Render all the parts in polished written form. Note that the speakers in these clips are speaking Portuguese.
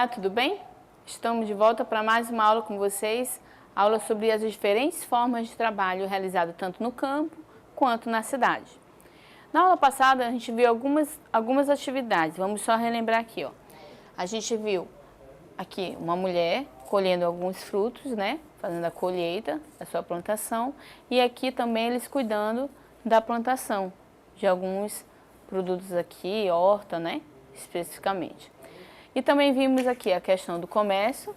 Olá, tudo bem? Estamos de volta para mais uma aula com vocês, aula sobre as diferentes formas de trabalho realizado tanto no campo quanto na cidade. Na aula passada a gente viu algumas atividades, vamos só relembrar aqui, ó. A gente viu aqui uma mulher colhendo alguns frutos, né? Fazendo a colheita da sua plantação, e aqui também eles cuidando da plantação de alguns produtos aqui, horta, né? Especificamente. E também vimos aqui a questão do comércio,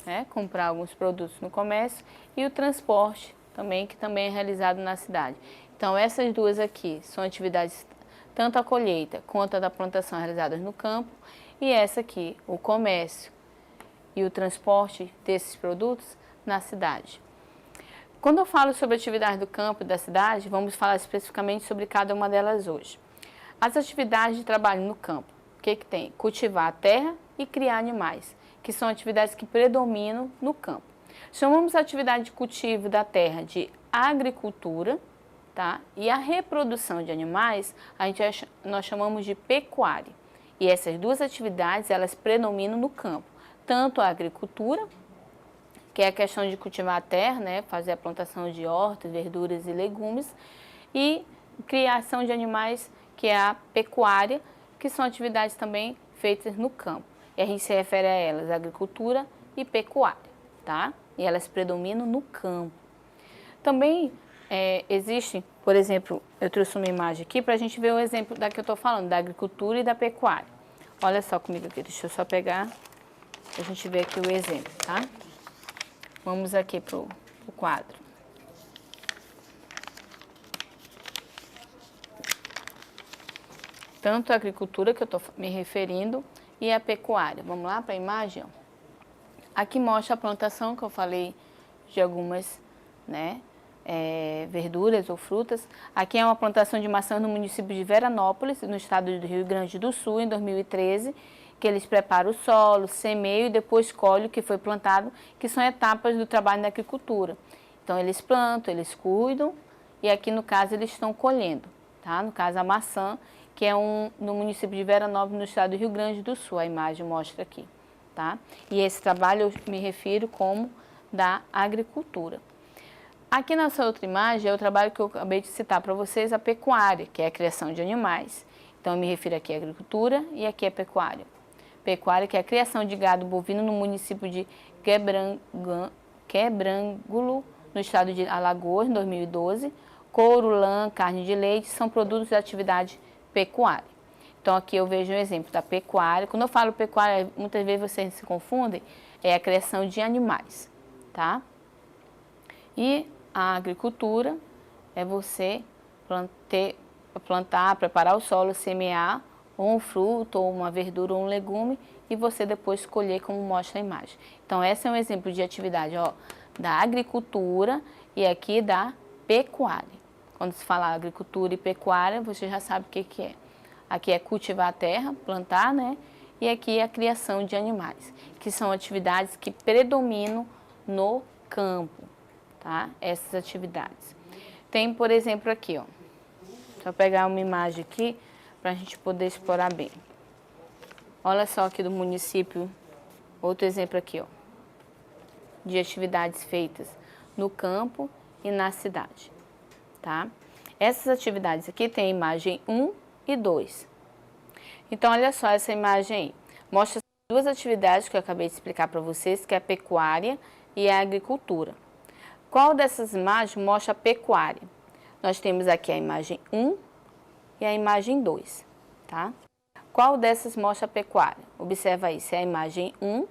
né? Comprar alguns produtos no comércio, e o transporte também, que também é realizado na cidade. Então essas duas aqui são atividades, tanto a colheita quanto a da plantação realizadas no campo, e essa aqui, o comércio e o transporte desses produtos na cidade. Quando eu falo sobre atividades do campo e da cidade, vamos falar especificamente sobre cada uma delas hoje. As atividades de trabalho no campo, o que tem? Cultivar a terra e criar animais, que são atividades que predominam no campo. Chamamos a atividade de cultivo da terra de agricultura, tá? E a reprodução de animais, nós chamamos de pecuária. E essas duas atividades, elas predominam no campo. Tanto a agricultura, que é a questão de cultivar a terra, né, fazer a plantação de hortas, verduras e legumes, e criação de animais, que é a pecuária, que são atividades também feitas no campo. E a gente se refere a elas, agricultura e pecuária, tá? E elas predominam no campo. Também existe, por exemplo, eu trouxe uma imagem aqui para a gente ver o exemplo da que eu estou falando, da agricultura e da pecuária. Olha só comigo aqui, deixa eu só pegar, a gente ver aqui o exemplo, tá? Vamos aqui pro quadro. Tanto a agricultura, que eu estou me referindo, e a pecuária. Vamos lá para a imagem? Aqui mostra a plantação que eu falei de algumas, né, verduras ou frutas. Aqui é uma plantação de maçãs no município de Veranópolis, no estado do Rio Grande do Sul, em 2013, que eles preparam o solo, semeiam e depois colhem o que foi plantado, que são etapas do trabalho da agricultura. Então eles plantam, eles cuidam, e aqui no caso eles estão colhendo, tá? No caso a maçã, que é no município de Veranópolis, no estado do Rio Grande do Sul, a imagem mostra aqui, tá? E esse trabalho eu me refiro como da agricultura. Aqui nessa outra imagem é o trabalho que eu acabei de citar para vocês, a pecuária, que é a criação de animais. Então eu me refiro aqui à agricultura e aqui à pecuária. Pecuária, que é a criação de gado bovino no município de Quebrangulo, no estado de Alagoas, em 2012. Couro, lã, carne de leite são produtos da atividade pecuária. Então aqui eu vejo um exemplo da pecuária. Quando eu falo pecuária, muitas vezes vocês se confundem, é a criação de animais, tá? E a agricultura é você plantar, preparar o solo, semear ou um fruto, ou uma verdura, ou um legume, e você depois colher, como mostra a imagem. Então esse é um exemplo de atividade, ó, da agricultura e aqui da pecuária. Quando se fala agricultura e pecuária, você já sabe o que é. Aqui é cultivar a terra, plantar, né? E aqui é a criação de animais, que são atividades que predominam no campo, tá? Essas atividades. Tem, por exemplo, aqui, ó. Só pegar uma imagem aqui para a gente poder explorar bem. Olha só aqui do município, outro exemplo aqui, ó, de atividades feitas no campo e na cidade, tá? Essas atividades aqui tem a imagem 1 e 2. Então, olha só essa imagem aí. Mostra duas atividades que eu acabei de explicar para vocês, que é a pecuária e a agricultura. Qual dessas imagens mostra a pecuária? Nós temos aqui a imagem 1 e a imagem 2, tá? Qual dessas mostra a pecuária? Observa aí se é a imagem 1,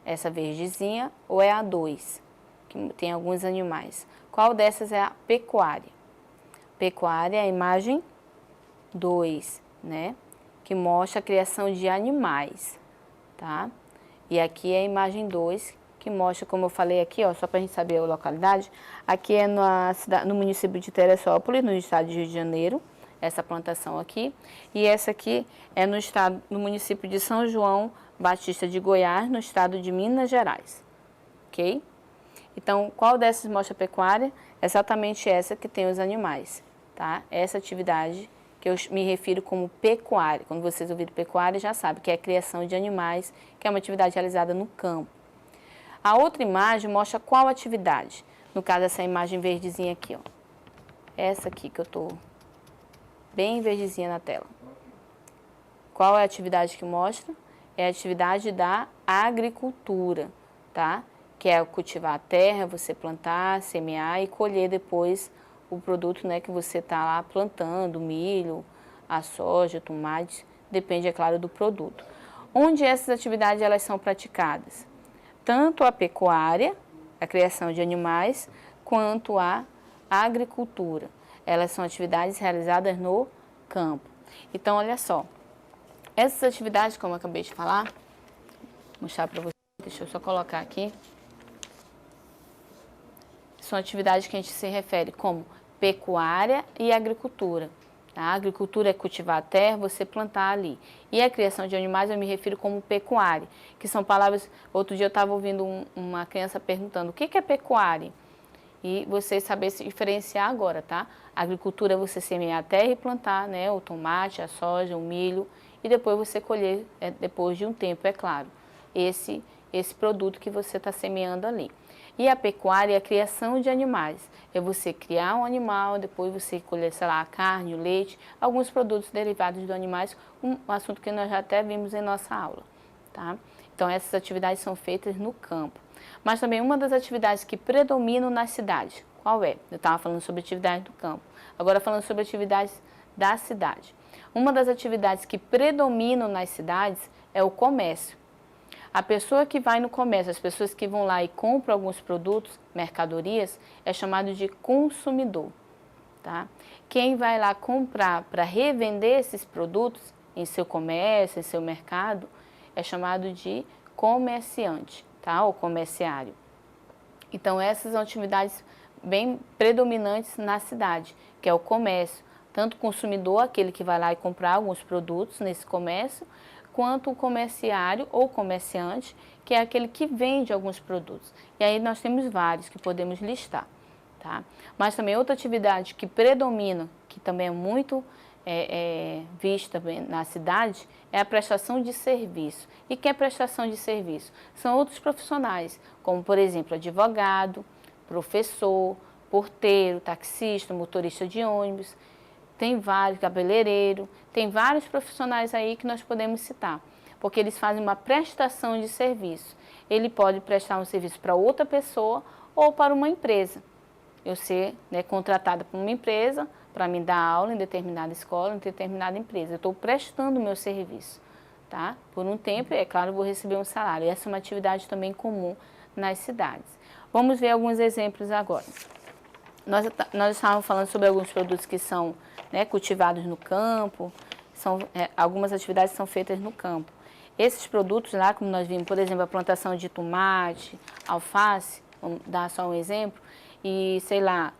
essa verdezinha, ou é a 2, que tem alguns animais. Qual dessas é a pecuária? Pecuária é a imagem 2, né? Que mostra a criação de animais, tá? E aqui é a imagem 2, que mostra, como eu falei aqui, ó, só para a gente saber a localidade, aqui é no município de Teresópolis, no estado de Rio de Janeiro, essa plantação aqui, e essa aqui é no município de São João Batista de Goiás, no estado de Minas Gerais, ok? Então, qual dessas mostra a pecuária? Exatamente essa que tem os animais, tá? Essa atividade que eu me refiro como pecuária. Quando vocês ouvirem pecuária, já sabem que é a criação de animais, que é uma atividade realizada no campo. A outra imagem mostra qual atividade. No caso, essa imagem verdezinha aqui, ó. Essa aqui que eu estou bem verdezinha na tela. Qual é a atividade que mostra? É a atividade da agricultura, tá? Que é cultivar a terra, você plantar, semear e colher depois o produto, né, que você está lá plantando, milho, a soja, tomate, depende, é claro, do produto. Onde essas atividades elas são praticadas? Tanto a pecuária, a criação de animais, quanto a agricultura. Elas são atividades realizadas no campo. Então, olha só, essas atividades, como eu acabei de falar, vou mostrar para vocês, deixa eu só colocar aqui, são atividades que a gente se refere como pecuária e agricultura. A agricultura é cultivar a terra, você plantar ali. E a criação de animais eu me refiro como pecuária, que são palavras... Outro dia eu estava ouvindo uma criança perguntando o que é pecuária? E você saber se diferenciar agora, tá? A agricultura é você semear a terra e plantar, né? O tomate, a soja, o milho, e depois você colher, depois de um tempo, é claro, esse produto que você está semeando ali. E a pecuária é a criação de animais. É você criar um animal, depois você colher, sei lá, a carne, o leite, alguns produtos derivados de animais, um assunto que nós já até vimos em nossa aula, tá? Então, essas atividades são feitas no campo. Mas também uma das atividades que predominam nas cidades, qual é? Eu estava falando sobre atividades do campo, agora falando sobre atividades da cidade. Uma das atividades que predominam nas cidades é o comércio. A pessoa que vai no comércio, as pessoas que vão lá e compram alguns produtos, mercadorias, é chamado de consumidor, tá? Quem vai lá comprar para revender esses produtos em seu comércio, em seu mercado, é chamado de comerciante, tá? Ou comerciário. Então, essas são atividades bem predominantes na cidade, que é o comércio. Tanto o consumidor, aquele que vai lá e comprar alguns produtos nesse comércio, quanto o comerciário ou comerciante, que é aquele que vende alguns produtos. E aí nós temos vários que podemos listar, tá? Mas também outra atividade que predomina, que também é muito vista na cidade, é a prestação de serviço. E que é prestação de serviço? São outros profissionais, como por exemplo advogado, professor, porteiro, taxista, motorista de ônibus, tem vários, cabeleireiro, tem vários profissionais aí que nós podemos citar, porque eles fazem uma prestação de serviço. Ele pode prestar um serviço para outra pessoa ou para uma empresa. Eu ser, né, contratada por uma empresa para me dar aula em determinada escola, em determinada empresa. Eu estou prestando o meu serviço, tá? Por um tempo, é claro, eu vou receber um salário. Essa é uma atividade também comum nas cidades. Vamos ver alguns exemplos agora. Nós estávamos falando sobre alguns produtos que são, né, cultivados no campo, algumas atividades são feitas no campo. Esses produtos lá, como nós vimos, por exemplo, a plantação de tomate, alface, vamos dar só um exemplo, e sei lá,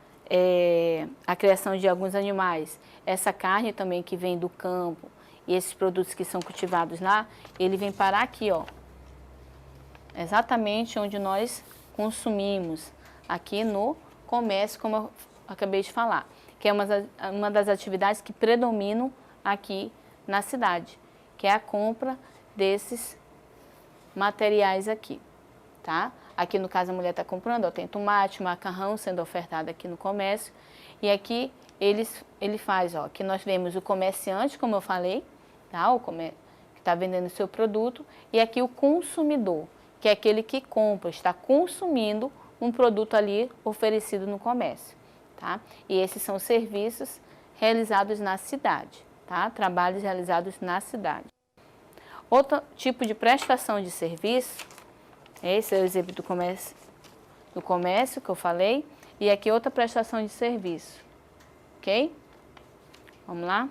a criação de alguns animais, essa carne também que vem do campo e esses produtos que são cultivados lá, ele vem parar aqui, ó, exatamente onde nós consumimos, aqui no comércio, como eu acabei de falar, que é uma das atividades que predominam aqui na cidade, que é a compra desses materiais aqui, tá? Aqui no caso a mulher está comprando, ó, tem tomate, macarrão sendo ofertado aqui no comércio, e aqui ele faz, ó, aqui nós vemos o comerciante, como eu falei, tá? Que está vendendo o seu produto, e aqui o consumidor, que é aquele que compra, está consumindo um produto ali oferecido no comércio, tá? E esses são serviços realizados na cidade, tá? Trabalhos realizados na cidade. Outro tipo de prestação de serviço, esse é o exemplo do comércio que eu falei, e aqui outra prestação de serviço, ok? Vamos lá?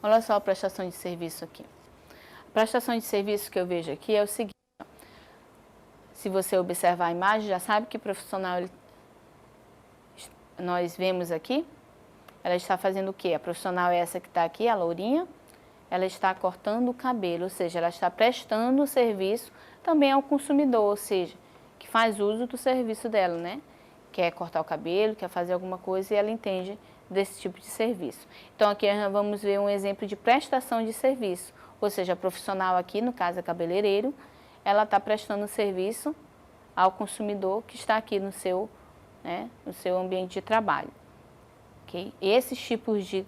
Olha só a prestação de serviço aqui. A prestação de serviço que eu vejo aqui é o seguinte: se você observar a imagem, já sabe que profissional nós vemos aqui. Ela está fazendo o quê? A profissional é essa que está aqui, a lourinha. Ela está cortando o cabelo, ou seja, ela está prestando o serviço também ao consumidor, ou seja, que faz uso do serviço dela, né? Quer cortar o cabelo, quer fazer alguma coisa e ela entende desse tipo de serviço. Então, aqui nós vamos ver um exemplo de prestação de serviço, ou seja, a profissional aqui, no caso, a cabeleireiro, ela está prestando serviço ao consumidor que está aqui no seu ambiente de trabalho. Okay? Esses tipos de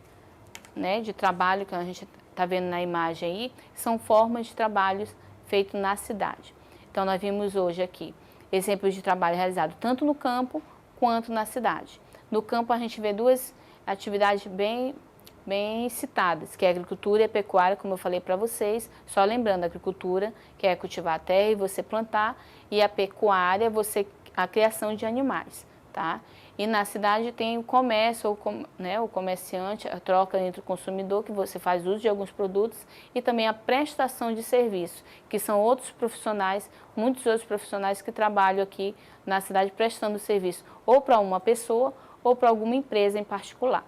trabalho que a gente está vendo na imagem aí, são formas de trabalhos feitos na cidade. Então, nós vimos hoje aqui exemplos de trabalho realizado tanto no campo quanto na cidade. No campo, a gente vê duas atividades bem citadas, que é a agricultura e a pecuária, como eu falei para vocês. Só lembrando, a agricultura, que é cultivar a terra e você plantar, e a pecuária, a criação de animais, tá? E na cidade tem o comércio, o comerciante, a troca entre o consumidor, que você faz uso de alguns produtos, e também a prestação de serviço, que são outros profissionais, muitos outros profissionais que trabalham aqui na cidade prestando serviço, ou para uma pessoa, ou para alguma empresa em particular,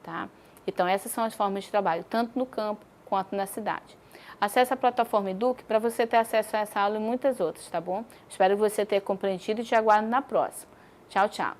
tá? Então, essas são as formas de trabalho, tanto no campo quanto na cidade. Acesse a plataforma Eduque para você ter acesso a essa aula e muitas outras, tá bom? Espero que você tenha compreendido e te aguardo na próxima. Tchau, tchau.